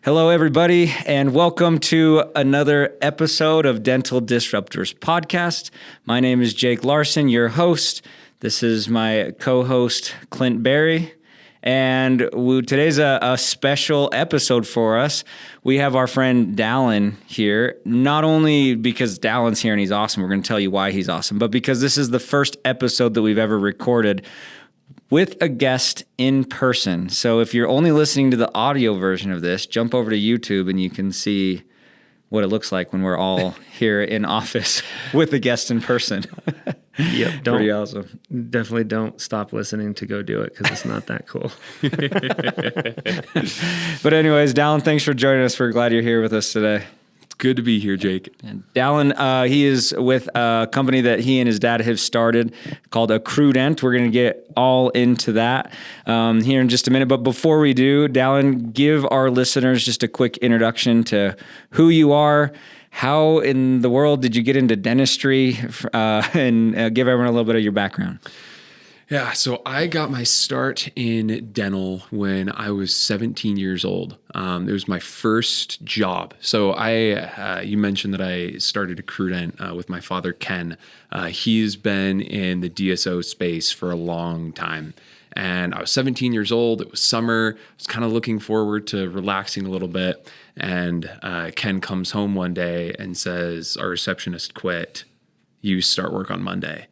Hello, everybody, and welcome to another episode of Dental Disruptors Podcast. My name is Jake Larson, your host. This is my co-host, Clint Berry, and today's a special episode for us. We have our friend Dallin here, not only because Dallin's here and he's awesome, we're going to tell you why he's awesome, but because this is the first episode that we've ever recorded with a guest in person. So if you're only listening to the audio version of this, jump over to YouTube and you can see what it looks like when we're all here in office with a guest in person. Yep. Pretty awesome. Definitely don't stop listening to go do it because it's not that cool. But anyways, Dallin, thanks for joining us. We're glad you're here with us today. Good to be here, Jake. And Dallin, he is with a company that he and his dad have started called AccruDent. We're going to get all into that here in just a minute. But before we do, Dallin, give our listeners just a quick introduction to who you are, how in the world did you get into dentistry, and give everyone a little bit of your background. Yeah, so I got my start in dental when I was 17 years old. It was my first job. So you mentioned that I started AccruDent with my father, Ken. He's been in the DSO space for a long time. And I was 17 years old. It was summer. I was kind of looking forward to relaxing a little bit. And Ken comes home one day and says, our receptionist quit. You start work on Monday.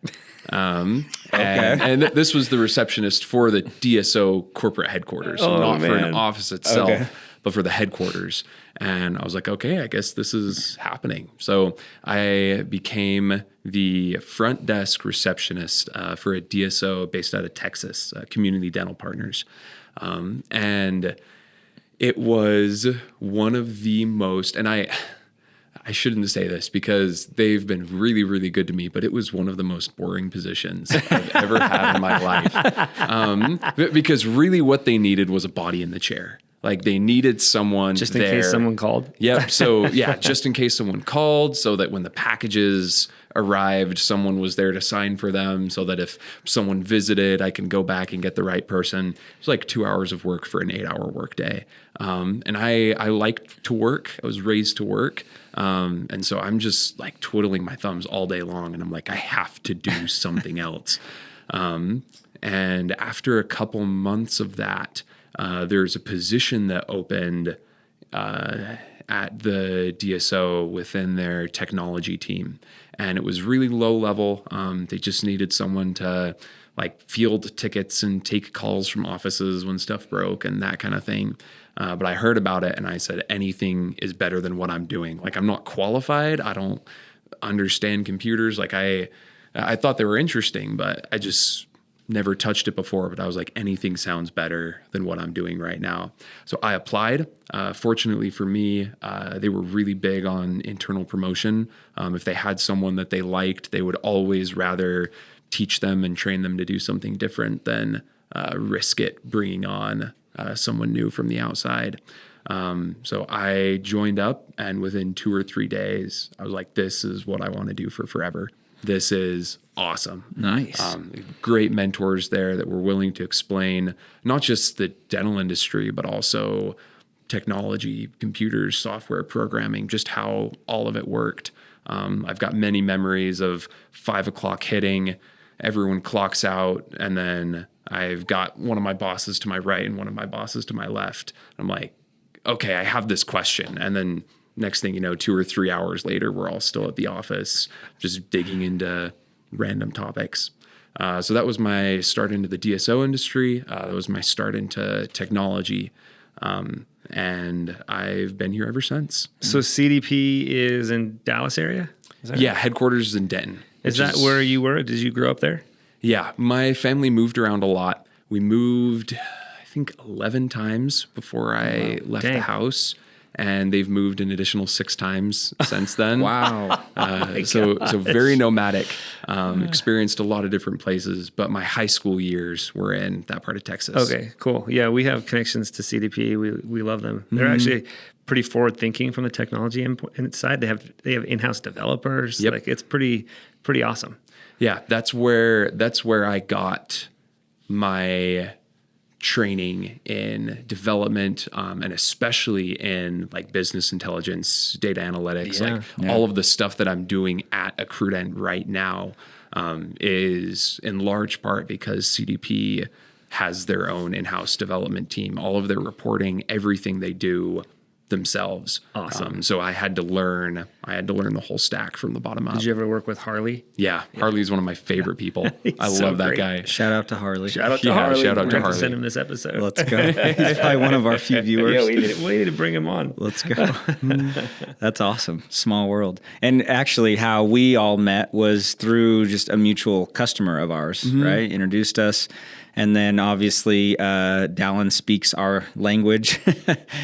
And this was the receptionist for the DSO corporate headquarters, not for an office itself, but for the headquarters. And I was like, okay, I guess this is happening. So I became the front desk receptionist for a DSO based out of Texas, Community Dental Partners. And it was one of the most, and I shouldn't say this because they've been really, really good to me, but it was one of the most boring positions I've ever had in my life. Because really what they needed was a body in the chair. Like they needed someone just in case someone called. Yep. So yeah, just in case someone called, so that when the packages arrived, someone was there to sign for them, so that if someone visited, I can go back and get the right person. It's like 2 hours of work for an 8-hour workday. And I liked to work. I was raised to work. And so I'm just like twiddling my thumbs all day long. And I'm like, I have to do something else. And after a couple months of that, there's a position that opened at the DSO within their technology team. And it was really low level. They just needed someone to like field tickets and take calls from offices when stuff broke and that kind of thing. But I heard about it and I said, anything is better than what I'm doing. Like I'm not qualified. I don't understand computers. Like I thought they were interesting, but I just never touched it before. But I was like, anything sounds better than what I'm doing right now. So I applied. Fortunately for me, they were really big on internal promotion. If they had someone that they liked, they would always rather teach them and train them to do something different than risk it bringing on someone new from the outside. So I joined up, and within 2 or 3 days, I was like, this is what I want to do for forever. This is awesome. Nice. Great mentors there that were willing to explain not just the dental industry, but also technology, computers, software, programming, just how all of it worked. I've got many memories of 5 o'clock hitting, everyone clocks out, and then I've got one of my bosses to my right and one of my bosses to my left. I'm like, okay, I have this question. And then next thing you know, 2 or 3 hours later, we're all still at the office, just digging into random topics. So that was my start into the DSO industry. That was my start into technology. And I've been here ever since. So CDP is in Dallas area? Yeah, headquarters is in Denton. Is that where you were? Did you grow up there? Yeah, my family moved around a lot. We moved, I think, 11 times before I left the house. And they've moved an additional 6 times since then. Wow. So very nomadic, experienced a lot of different places, but my high school years were in that part of Texas. Okay, cool. Yeah, we have connections to CDP. We love them. They're actually pretty forward thinking from the technology side. They have in-house developers. Yep. Like it's pretty awesome. Yeah, that's where I got my training in development, and especially in like business intelligence, data analytics, all of the stuff that I'm doing at AccruDent right now is in large part because CDP has their own in-house development team. All of their reporting, everything they do themselves. Awesome. So I had to learn the whole stack from the bottom up. Did you ever work with Harley? Yeah. Harley's one of my favorite people. I love that guy. Shout out to Harley. Shout out to Harley. Shout out We're to gonna have Harley. to send him this episode. Let's go. He's probably one of our few viewers. Yeah, we need to bring him on. Let's go. That's awesome. Small world. And actually how we all met was through just a mutual customer of ours, right? Introduced us. And then obviously Dallin speaks our language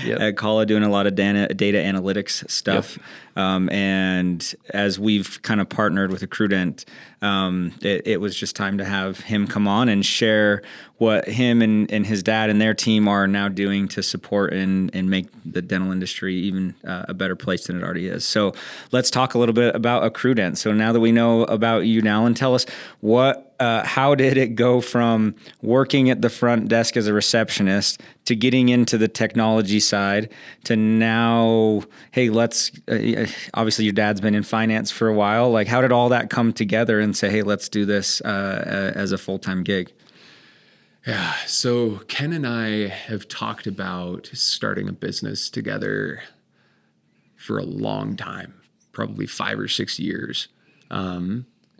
at Kala, doing a lot of data analytics stuff. And as we've kind of partnered with AccruDent, it was just time to have him come on and share what him and his dad and their team are now doing to support and make the dental industry even a better place than it already is. So let's talk a little bit about AccruDent. So now that we know about you, Dallin, tell us how did it go from working at the front desk as a receptionist to getting into the technology side to now, hey, let's, obviously your dad's been in finance for a while. Like, how did all that come together and say, hey, let's do this as a full-time gig? Yeah. So Ken and I have talked about starting a business together for a long time, probably 5 or 6 years.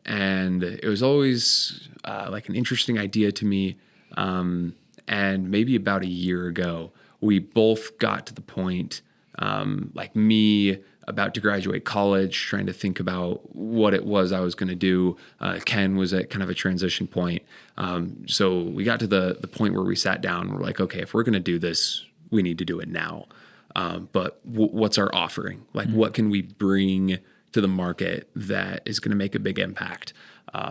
And it was always like an interesting idea to me. And maybe about a year ago, we both got to the point, like me about to graduate college, trying to think about what it was I was going to do. Ken was at kind of a transition point. So we got to the point where we sat down and we're like, okay, if we're going to do this, we need to do it now. But what's our offering? Like, what can we bring to the market that is going to make a big impact?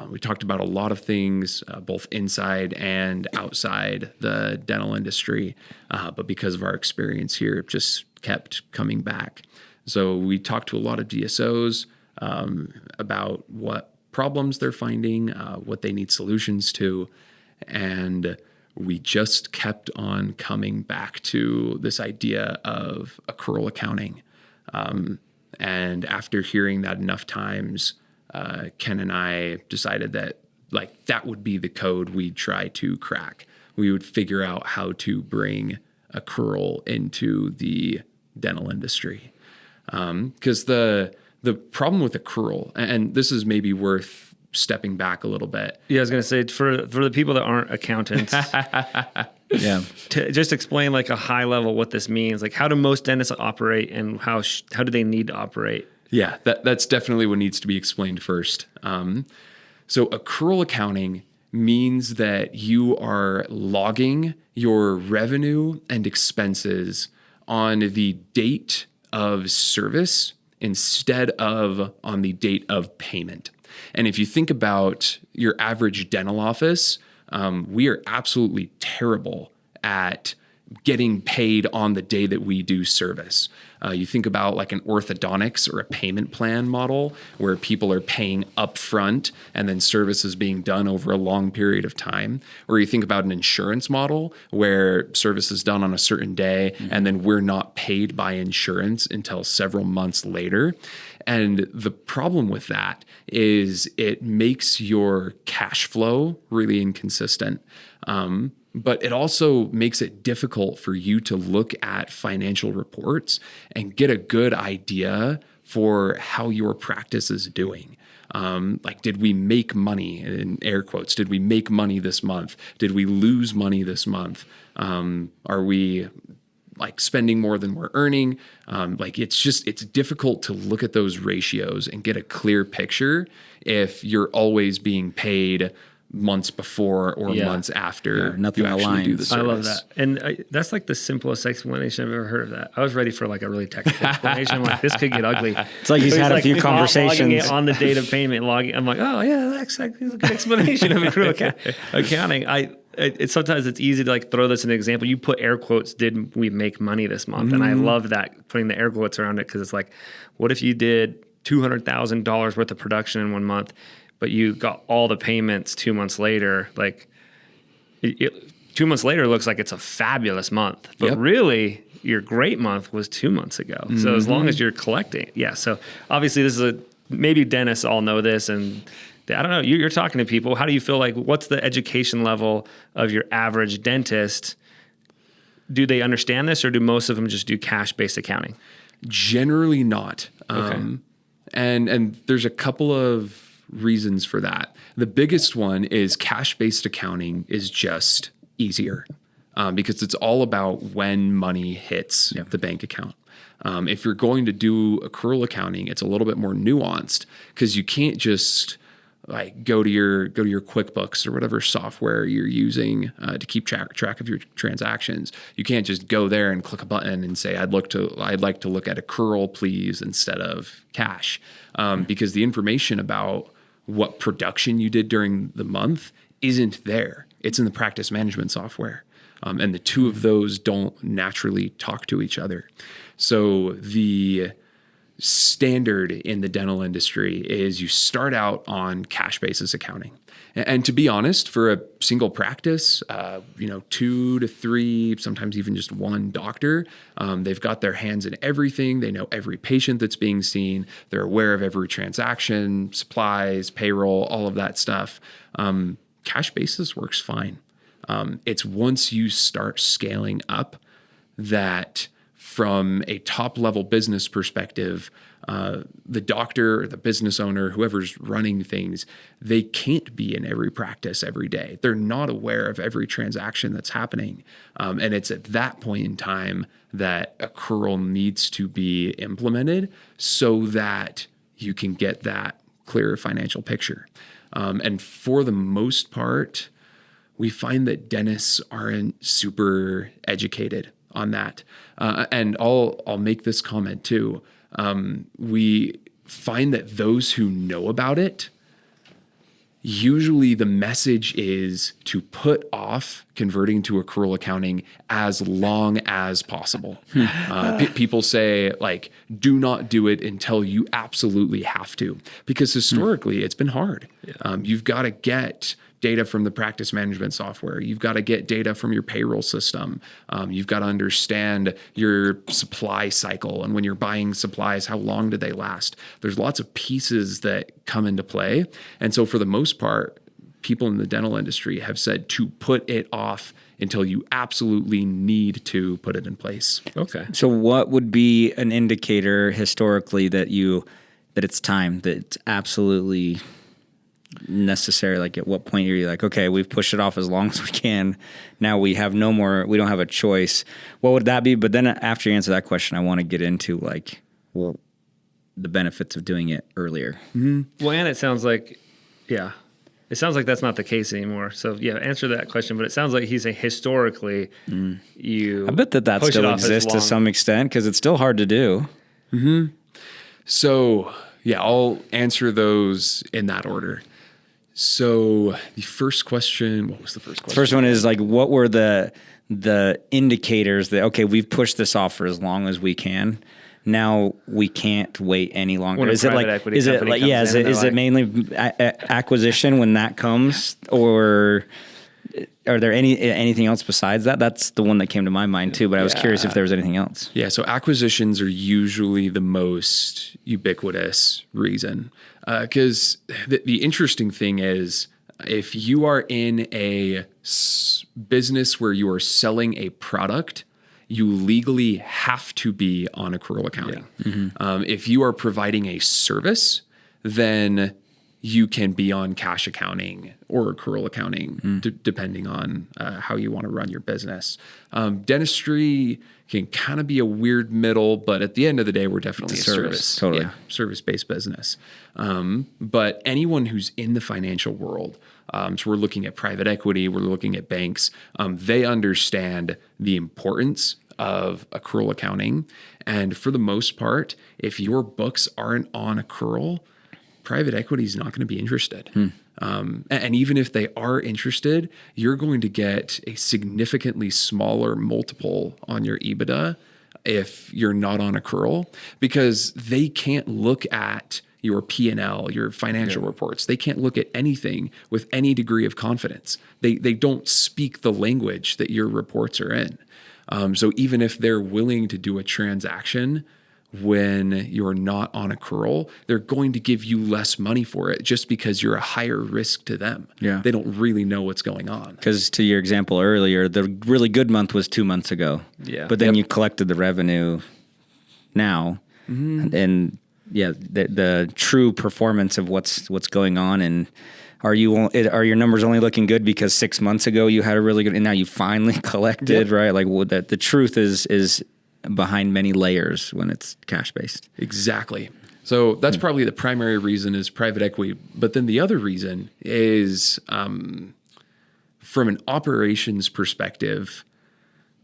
We talked about a lot of things, both inside and outside the dental industry, but because of our experience here, it just kept coming back. So we talked to a lot of DSOs about what problems they're finding, what they need solutions to, and we just kept on coming back to this idea of accrual accounting. And after hearing that enough times, Ken and I decided that like that would be the code we'd try to crack. We would figure out how to bring accrual into the dental industry. Because the problem with accrual, and this is maybe worth stepping back a little bit. Yeah, I was going to say for the people that aren't accountants, to just explain like a high level what this means. Like, how do most dentists operate, and how do they need to operate? Yeah, that's definitely what needs to be explained first. So accrual accounting means that you are logging your revenue and expenses on the date of service instead of on the date of payment. And if you think about your average dental office, we are absolutely terrible at getting paid on the day that we do service. You think about like an orthodontics or a payment plan model where people are paying upfront and then service is being done over a long period of time. Or you think about an insurance model where service is done on a certain day and then we're not paid by insurance until several months later. And the problem with that is it makes your cash flow really inconsistent. But it also makes it difficult for you to look at financial reports and get a good idea for how your practice is doing. Like, did we make money, in air quotes? Did we make money this month? Did we lose money this month? Are we like spending more than we're earning? Like, it's difficult to look at those ratios and get a clear picture if you're always being paid months before or months after nothing you actually do the aligns. service. I love that. And that's like the simplest explanation I've ever heard of that. I was ready for like a really technical explanation. I'm like, this could get ugly. It's like he's had a few conversations. Logging it on the date of payment, I'm like, oh yeah, that's a good explanation of accrual accounting. Sometimes it's easy to like throw this in an example. You put air quotes, did we make money this month? And I love that, putting the air quotes around it, because it's like, what if you did $200,000 worth of production in 1 month, but you got all the payments 2 months later? Like, 2 months later, it looks like it's a fabulous month. But Yep. really, your great month was 2 months ago. So as long as you're collecting, so obviously this is maybe dentists all know this, and I don't know, you're talking to people. How do you feel like, what's the education level of your average dentist? Do they understand this, or do most of them just do cash-based accounting? Generally not. And there's a couple of reasons for that. The biggest one is cash-based accounting is just easier because it's all about when money hits the bank account. If you're going to do accrual accounting, it's a little bit more nuanced because you can't just like go to your QuickBooks or whatever software you're using to keep track of your transactions. You can't just go there and click a button and say, I'd like to look at accrual, please, instead of cash, because the information about what production you did during the month isn't there. It's in the practice management software. And the two of those don't naturally talk to each other. So the standard in the dental industry is you start out on cash basis accounting. And to be honest, for a single practice, 2 to 3, sometimes even just one doctor, they've got their hands in everything. They know every patient that's being seen. They're aware of every transaction, supplies, payroll, all of that stuff. Cash basis works fine. It's once you start scaling up that from a top level business perspective, the doctor or the business owner, whoever's running things, they can't be in every practice every day. They're not aware of every transaction that's happening. And it's at that point in time that accrual needs to be implemented so that you can get that clearer financial picture. And for the most part, we find that dentists aren't super educated on that. And I'll make this comment too. We find that those who know about it, usually the message is to put off converting to accrual accounting as long as possible. People say, like, do not do it until you absolutely have to, because historically it's been hard. You've got to get data from the practice management software. You've got to get data from your payroll system. You've got to understand your supply cycle. And when you're buying supplies, how long do they last? There's lots of pieces that come into play. And so for the most part, people in the dental industry have said to put it off until you absolutely need to put it in place. Okay. So what would be an indicator historically that it's time, that it's absolutely necessary? Like, at what point are you like, okay, we've pushed it off as long as we can. Now we don't have a choice. What would that be? But then after you answer that question, I want to get into like, well, the benefits of doing it earlier. Mm-hmm. Well, and it sounds like that's not the case anymore. So answer that question. But it sounds like he's saying historically, I bet that still exists to some extent because it's still hard to do. Mm-hmm. So I'll answer those in that order. So the first question, what was the first question? The first one is like, what were the indicators that, okay, we've pushed this off for as long as we can. Now we can't wait any longer. Is it mainly acquisition when that comes, or are there anything else besides that? That's the one that came to my mind too, but I was curious if there was anything else. Yeah, so acquisitions are usually the most ubiquitous reason. Because the interesting thing is, if you are in a business where you are selling a product, you legally have to be on accrual accounting. Yeah. Mm-hmm. If you are providing a service, then you can be on cash accounting or accrual accounting, depending on how you want to run your business. Dentistry can kind of be a weird middle, but at the end of the day, we're definitely a service. Totally. Yeah, service-based business. But anyone who's in the financial world, so we're looking at private equity, we're looking at banks, they understand the importance of accrual accounting. And for the most part, if your books aren't on accrual, private equity is not going to be interested. And even if they are interested, you're going to get a significantly smaller multiple on your EBITDA if you're not on accrual, because they can't look at your P&L, your financial reports. They can't look at anything with any degree of confidence. They don't speak the language that your reports are in. So even if they're willing to do a transaction when you're not on accrual, they're going to give you less money for it just because you're a higher risk to them. Yeah. They don't really know what's going on. Because to your example earlier, the really good month was 2 months ago. Yeah. But then you collected the revenue now. And the true performance of what's going on, and are your numbers only looking good because 6 months ago you had a really good, and now you finally collected, right? Like the truth is behind many layers when it's cash based. Exactly. So that's probably the primary reason is private equity. But then the other reason is from an operations perspective,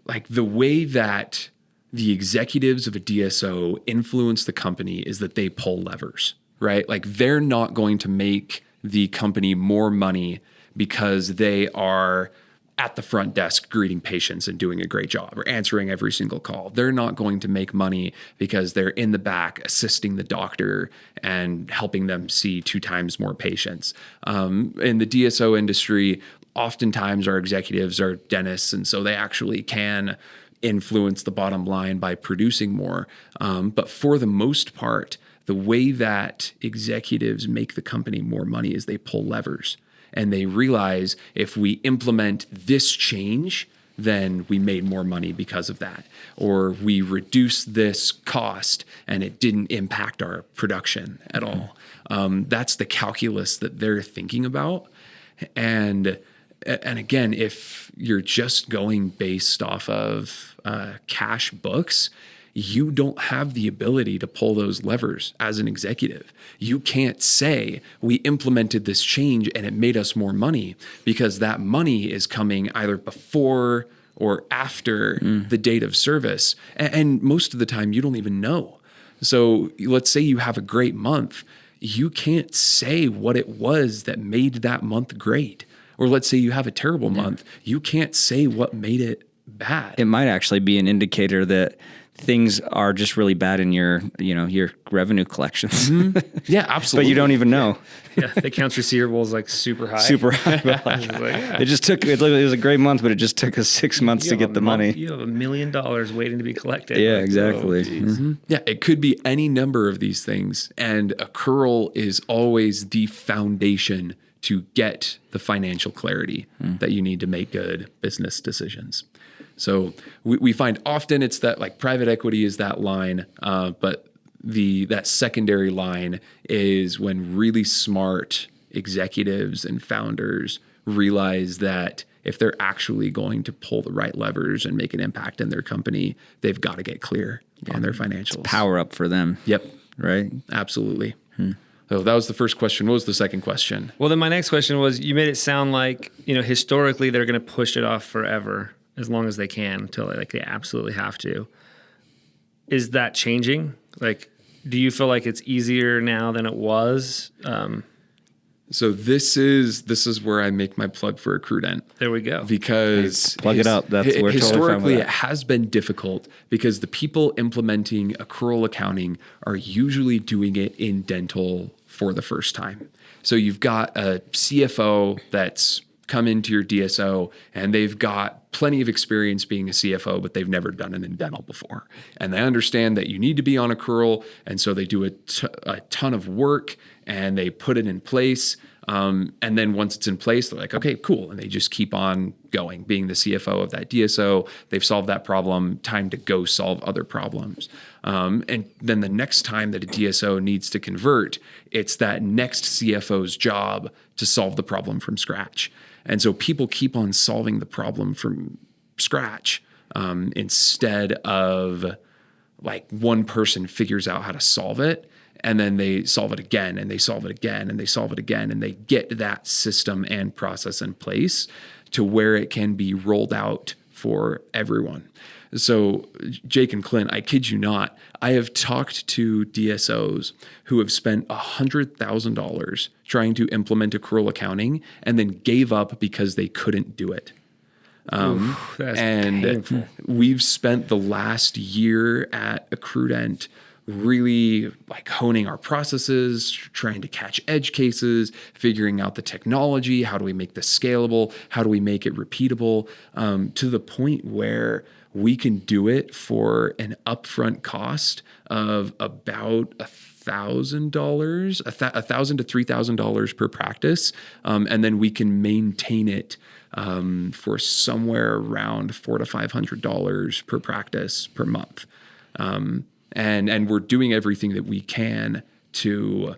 like the way that the executives of a DSO influence the company is that they pull levers, right? Like they're not going to make the company more money because they are at the front desk greeting patients and doing a great job or answering every single call. They're not going to make money because they're in the back assisting the doctor and helping them see 2 times more patients. In the DSO industry, oftentimes our executives are dentists, and so they actually can influence the bottom line by producing more. But for the most part, the way that executives make the company more money is they pull levers. And they realize if we implement this change, then we made more money because of that. Or we reduce this cost and it didn't impact our production at all. That's the calculus that they're thinking about. And again, if you're just going based off of cash books, you don't have the ability to pull those levers as an executive. You can't say we implemented this change and it made us more money, because that money is coming either before or after the date of service. And most of the time you don't even know. So let's say you have a great month. You can't say what it was that made that month great. Or let's say you have a terrible month. You can't say what made it bad. It might actually be an indicator that things are just really bad in your revenue collections. Yeah, absolutely. But you don't even know. Yeah, the accounts receivable is like super high. Super high. It was a great month, but it just took us 6 months to get the money. You have $1 million waiting to be collected. Yeah, exactly. Yeah, it could be any number of these things. And accrual is always the foundation to get the financial clarity that you need to make good business decisions. So we find often it's that like private equity is that line, but that secondary line is when really smart executives and founders realize that if they're actually going to pull the right levers and make an impact in their company, they've got to get clear on their financials. It's power up for them. Yep. Right? Absolutely. So that was the first question. What was the second question? Well, then my next question was, you made it sound like, historically they're going to push it off forever as long as they can until they absolutely have to. Is that changing? Like, do you feel like it's easier now than it was? So this is where I make my plug for AccruDent. There we go. Because plug it up. We're totally historically fine with it has been difficult because the people implementing accrual accounting are usually doing it in dental for the first time. So you've got a CFO that's come into your DSO and they've got plenty of experience being a CFO, but they've never done it in dental before. And they understand that you need to be on accrual. And so they do a ton of work and they put it in place. And then once it's in place, they're like, okay, cool. And they just keep on going. Being the CFO of that DSO, they've solved that problem, time to go solve other problems. And then the next time that a DSO needs to convert, it's that next CFO's job to solve the problem from scratch. And so people keep on solving the problem from scratch instead of like one person figures out how to solve it and then they solve it again and they solve it again and they solve it again and they get that system and process in place to where it can be rolled out for everyone. So Jake and Clint, I kid you not, I have talked to DSOs who have spent $100,000 trying to implement accrual accounting and then gave up because they couldn't do it. That's and painful. We've spent the last year at AccruDent really like honing our processes, trying to catch edge cases, figuring out the technology. How do we make this scalable? How do we make it repeatable? To the point where we can do it for an upfront cost of about $1,000, $1,000 to $3,000 per practice, and then we can maintain it for somewhere around $400 to $500 per practice per month. And we're doing everything that we can to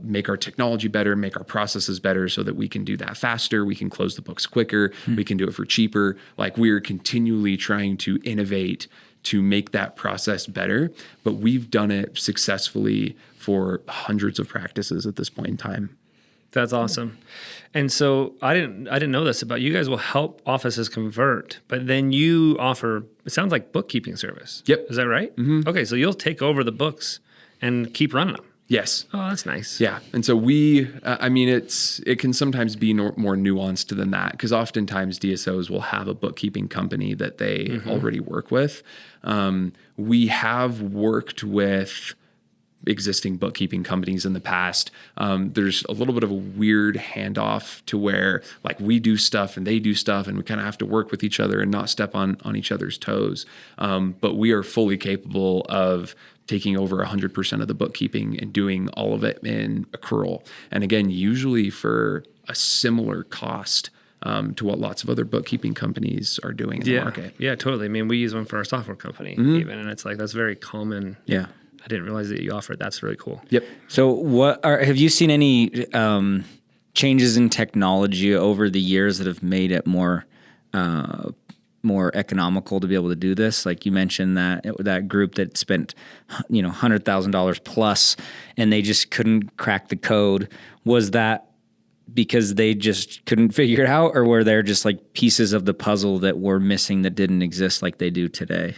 make our technology better, make our processes better so that we can do that faster. We can close the books quicker. We can do it for cheaper. Like we're continually trying to innovate to make that process better, but we've done it successfully for hundreds of practices at this point in time. That's awesome. And so I didn't know this about you guys will help offices convert, but then you offer, it sounds like bookkeeping service. Yep. Is that right? Mm-hmm. Okay. So you'll take over the books and keep running them. Yes. Oh, that's nice. Yeah. And so it can sometimes be more nuanced than that, because oftentimes DSOs will have a bookkeeping company that they already work with. We have worked with existing bookkeeping companies in the past. There's a little bit of a weird handoff to where like we do stuff and they do stuff and we kind of have to work with each other and not step on each other's toes. But we are fully capable of taking over 100% of the bookkeeping and doing all of it in accrual. And again, usually for a similar cost to what lots of other bookkeeping companies are doing in the market. Yeah, totally. I mean, we use one for our software company even, and it's like, that's very common. Yeah. I didn't realize that you offered. That's really cool. Yep. So have you seen any changes in technology over the years that have made it more economical to be able to do this? Like you mentioned that group that spent, $100,000 plus and they just couldn't crack the code. Was that because they just couldn't figure it out, or were there just like pieces of the puzzle that were missing that didn't exist like they do today?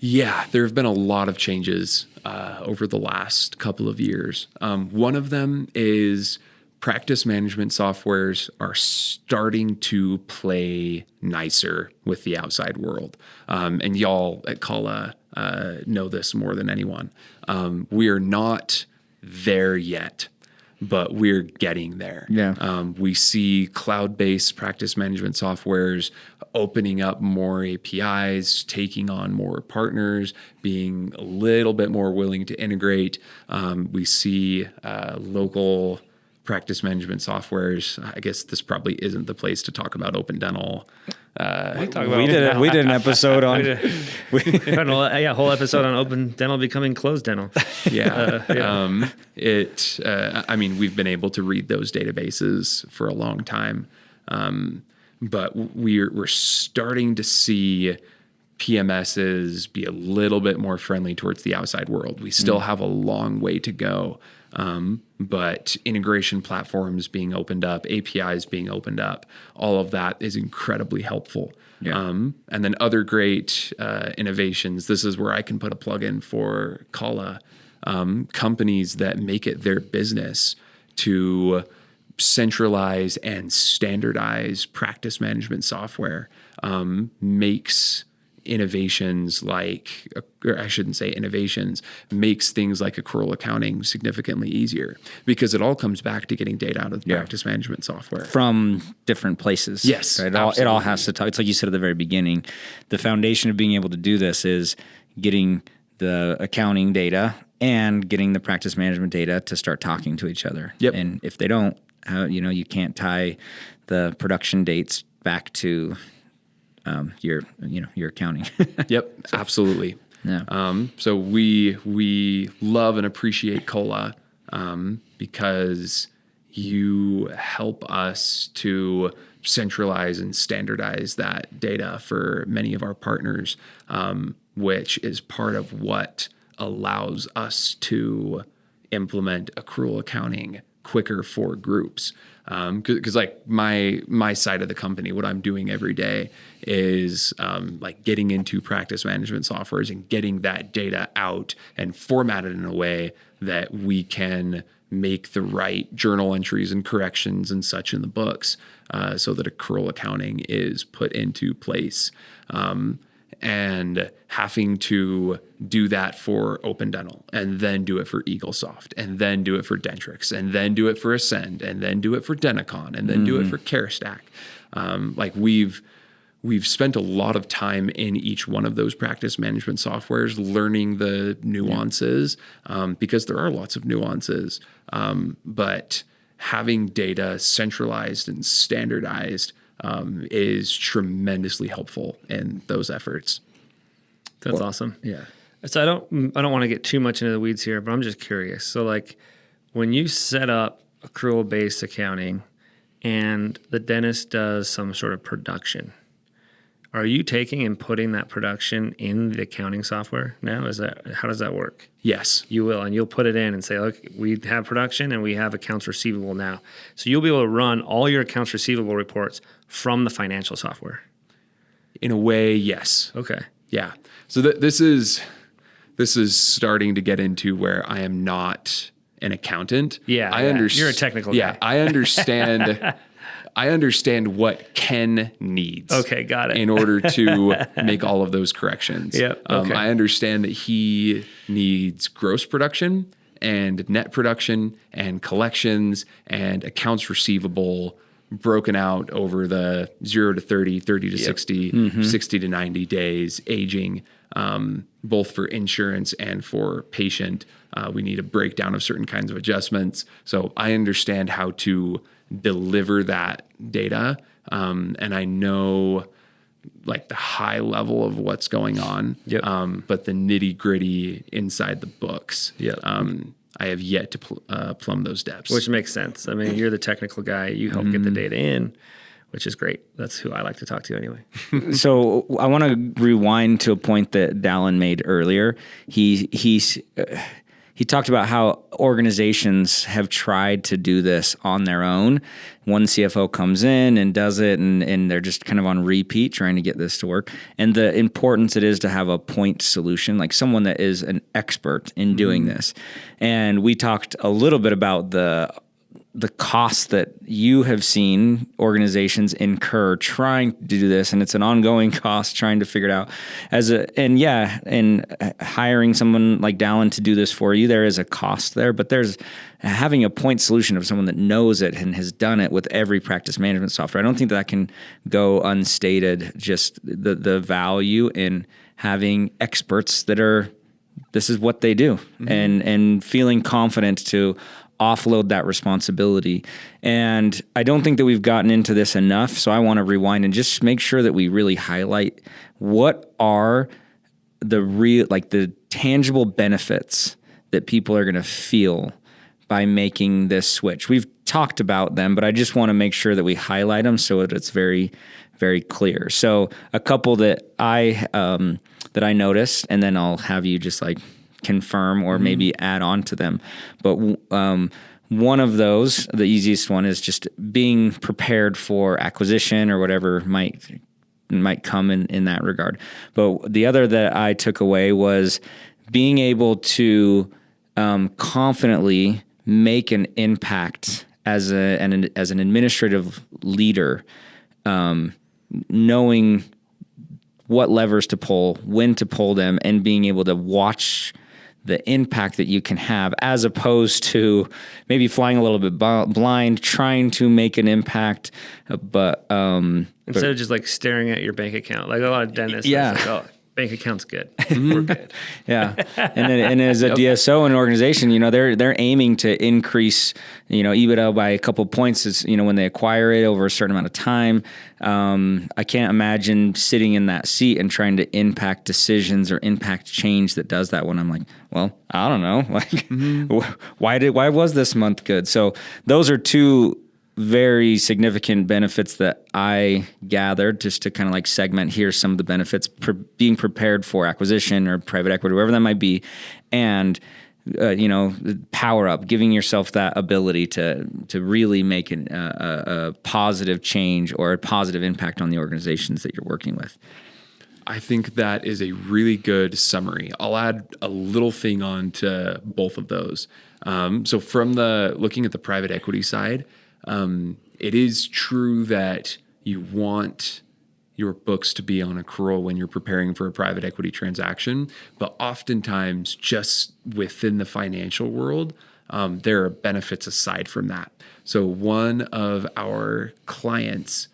Yeah, there have been a lot of changes over the last couple of years. One of them is practice management softwares are starting to play nicer with the outside world. And y'all at Kala know this more than anyone. We are not there yet, but we're getting there. Yeah. We see cloud-based practice management softwares opening up more APIs, taking on more partners, being a little bit more willing to integrate. We see local practice management softwares. I guess this probably isn't the place to talk about Open Dental. We did an episode on whole episode on Open Dental becoming closed dental. Yeah. We've been able to read those databases for a long time. But we're starting to see PMSs be a little bit more friendly towards the outside world. We still have a long way to go. But integration platforms being opened up, APIs being opened up, all of that is incredibly helpful. Yeah. And then other great innovations. This is where I can put a plug in for Kala. Companies that make it their business to centralize and standardize practice management software makes innovations like, or I shouldn't say innovations, makes things like accrual accounting significantly easier, because it all comes back to getting data out of the practice management software from different places. Yes, right? It all has to talk. It's like you said at the very beginning, the foundation of being able to do this is getting the accounting data and getting the practice management data to start talking to each other. Yep. And if they don't, you can't tie the production dates back to your accounting. Yep, absolutely. Yeah. So we love and appreciate Kala because you help us to centralize and standardize that data for many of our partners, which is part of what allows us to implement accrual accounting quicker for groups. Because like my side of the company, what I'm doing every day is like getting into practice management softwares and getting that data out and formatted in a way that we can make the right journal entries and corrections and such in the books, so that accrual accounting is put into place. and having to do that for Open Dental, and then do it for EagleSoft, and then do it for Dentrix, and then do it for Ascend, and then do it for Denticon, and then do it for CareStack. Like we've spent a lot of time in each one of those practice management softwares learning the nuances, because there are lots of nuances. But having data centralized and standardized is tremendously helpful in those efforts. That's awesome. Yeah. So I don't want to get too much into the weeds here, but I'm just curious. So like when you set up accrual-based accounting and the dentist does some sort of production, are you taking and putting that production in the accounting software now? How does that work? Yes. You will, and you'll put it in and say, look, we have production and we have accounts receivable now. So you'll be able to run all your accounts receivable reports from the financial software. In a way, yes. Okay. Yeah. So this is starting to get into where I am not an accountant. Yeah. I understand. You're a technical guy. I understand. I understand what Ken needs. Okay, got it. In order to make all of those corrections. Yep. Okay. I understand that he needs gross production and net production and collections and accounts receivable broken out over the 0 to 30, 30 to 60, 60 to 90 days, aging, both for insurance and for patient. We need a breakdown of certain kinds of adjustments. So I understand how to deliver that data. And I know like the high level of what's going on, but the nitty gritty inside the books, I have yet to plumb those depths. Which makes sense. I mean, you're the technical guy. You help get the data in, which is great. That's who I like to talk to anyway. So I want to rewind to a point that Dallin made earlier. He talked about how organizations have tried to do this on their own. One CFO comes in and does it, and they're just kind of on repeat trying to get this to work. And the importance it is to have a point solution, like someone that is an expert in doing this. And we talked a little bit about the costs that you have seen organizations incur trying to do this, and it's an ongoing cost trying to figure it out. And hiring someone like Dallin to do this for you, there is a cost there, but there's having a point solution of someone that knows it and has done it with every practice management software. I don't think that can go unstated, just the value in having experts that are, this is what they do, and feeling confident to offload that responsibility. And I don't think that we've gotten into this enough, so I want to rewind and just make sure that we really highlight what are the tangible benefits that people are going to feel by making this switch. We've talked about them, but I just want to make sure that we highlight them so that it's very, very clear. So a couple that I noticed, and then I'll have you just like confirm or maybe add on to them. But one of those, the easiest one, is just being prepared for acquisition or whatever might come in that regard. But the other that I took away was being able to confidently make an impact as an administrative leader, knowing what levers to pull, when to pull them, and being able to watch the impact that you can have, as opposed to maybe flying a little bit blind, trying to make an impact, but instead of just like staring at your bank account, like a lot of dentists, like, oh, bank account's good, we're good. Yeah, and as a DSO in an organization, they're aiming to increase, EBITDA by a couple points. As when they acquire it over a certain amount of time. I can't imagine sitting in that seat and trying to impact decisions or impact change that does that when I'm like, well, I don't know, like why was this month good? So those are two very significant benefits that I gathered, just to kind of like segment here some of the benefits, being prepared for acquisition or private equity, wherever that might be, and power up, giving yourself that ability to really make a positive change or a positive impact on the organizations that you're working with. I think that is a really good summary. I'll add a little thing on to both of those. So from looking at the private equity side, it is true that you want your books to be on accrual when you're preparing for a private equity transaction. But oftentimes, just within the financial world, there are benefits aside from that. So one of our clients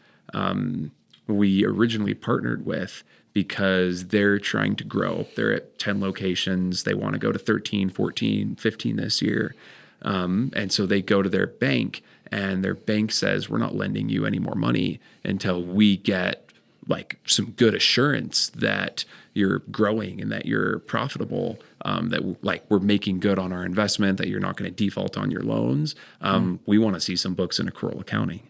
we originally partnered with because they're trying to grow. They're at 10 locations. They want to go to 13, 14, 15 this year. And so they go to their bank, and their bank says, we're not lending you any more money until we get like some good assurance that you're growing and that you're profitable, that like we're making good on our investment, that you're not going to default on your loans. We want to see some books in accrual accounting.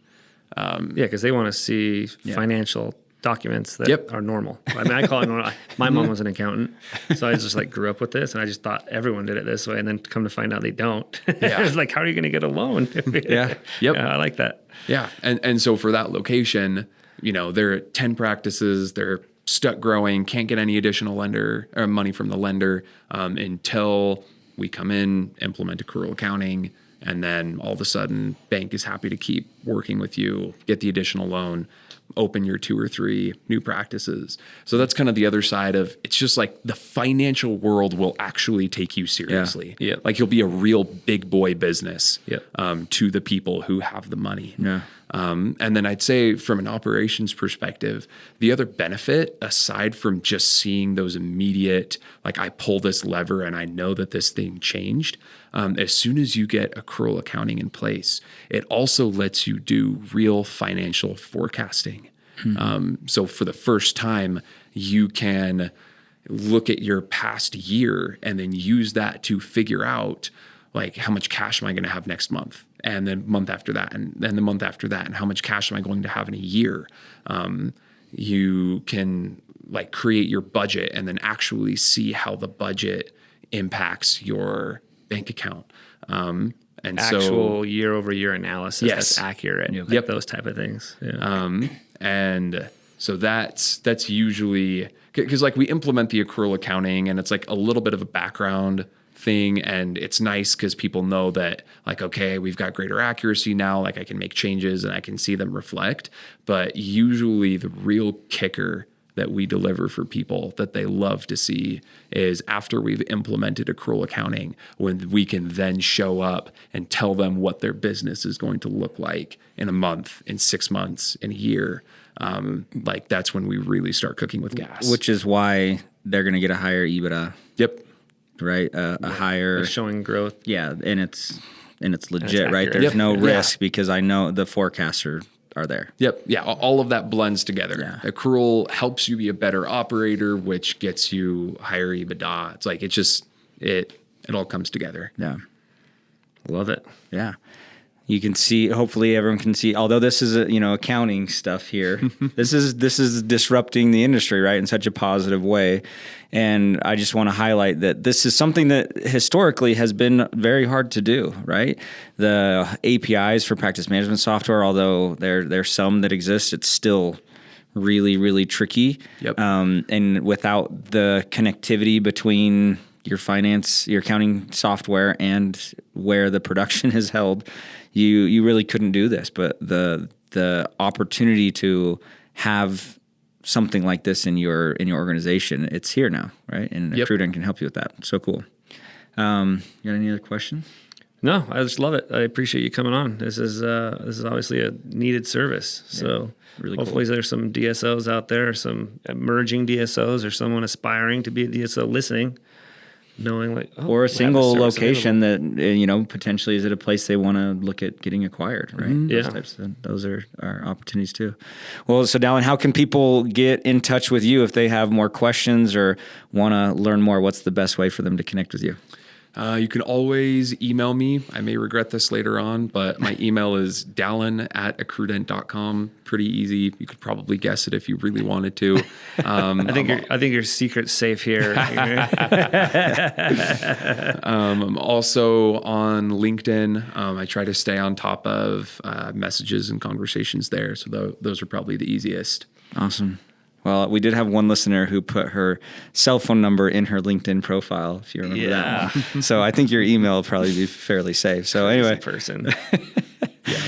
Because they want to see financial documents that are normal. I mean, I call it normal. My mom was an accountant, so I just like grew up with this, and I just thought everyone did it this way, and then come to find out they don't. It's like, how are you going to get a loan? I like that. Yeah, and so for that location, they're at 10 practices, they're stuck growing, can't get any additional lender or money from the lender until we come in, implement accrual accounting, and then all of a sudden, bank is happy to keep working with you, get the additional loan, open your 2 or 3 new practices. So that's kind of the other side of, it's just like the financial world will actually take you seriously. Like you'll be a real big boy business to the people who have the money. And then I'd say from an operations perspective, the other benefit, aside from just seeing those immediate, like I pull this lever and I know that this thing changed, as soon as you get accrual accounting in place, it also lets you do real financial forecasting. So for the first time, you can look at your past year and then use that to figure out like how much cash am I going to have next month, and then month after that, and then the month after that, and how much cash am I going to have in a year. You can like create your budget and then actually see how the budget impacts your bank account. And actual year over year analysis that's accurate. Those type of things. And so that's usually because like we implement the accrual accounting, and it's like a little bit of a background thing, and it's nice because people know that like, okay, we've got greater accuracy now, like I can make changes and I can see them reflect. But usually the real kicker that we deliver for people that they love to see is after we've implemented accrual accounting, when we can then show up and tell them what their business is going to look like in a month, in 6 months, in a year. Like that's when we really start cooking with gas. Which is why they're going to get a higher EBITDA. Right? A higher... It's showing growth. Yeah, and it's legit, right? There's no risk because I know the forecasts are there. Yeah, all of that blends together. Accrual helps you be a better operator, which gets you higher EBITDA. It's like, it all comes together. Yeah. Love it. Yeah. You can see, hopefully everyone can see, although this is accounting stuff here, this is disrupting the industry, right, in such a positive way. And I just want to highlight that this is something that historically has been very hard to do, right? The APIs for practice management software, although there's some that exist, it's still really, really tricky. And without the connectivity between your accounting software and where the production is held, you really couldn't do this. But the opportunity to have something like this in your organization, it's here now, right? And AccruDent can help you with that. So cool. You got any other questions? No, I just love it. I appreciate you coming on. This is obviously a needed service. So really hopefully there's some DSOs out there, some emerging DSOs, or someone aspiring to be a DSO listening, knowing like, or a single location that potentially is at a place they want to look at getting acquired, right? Those are our opportunities too. Well, so Dallin, how can people get in touch with you if they have more questions or want to learn more? What's the best way for them to connect with you? You can always email me. I may regret this later on, but my email is dallin@accrudent.com. Pretty easy. You could probably guess it if you really wanted to. I think your secret's safe here. I'm also on LinkedIn. I try to stay on top of messages and conversations there. So those are probably the easiest. Awesome. Well, we did have one listener who put her cell phone number in her LinkedIn profile, if you remember that one. So I think your email will probably be fairly safe. So anyway. Person.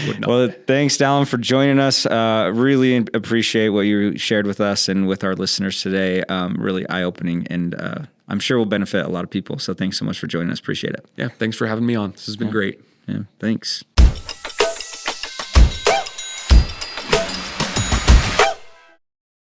would not. Well, thanks, Dallin, for joining us. Really appreciate what you shared with us and with our listeners today. Really eye-opening, and I'm sure will benefit a lot of people. So thanks so much for joining us. Appreciate it. Yeah, thanks for having me on. This has been great. Yeah, thanks.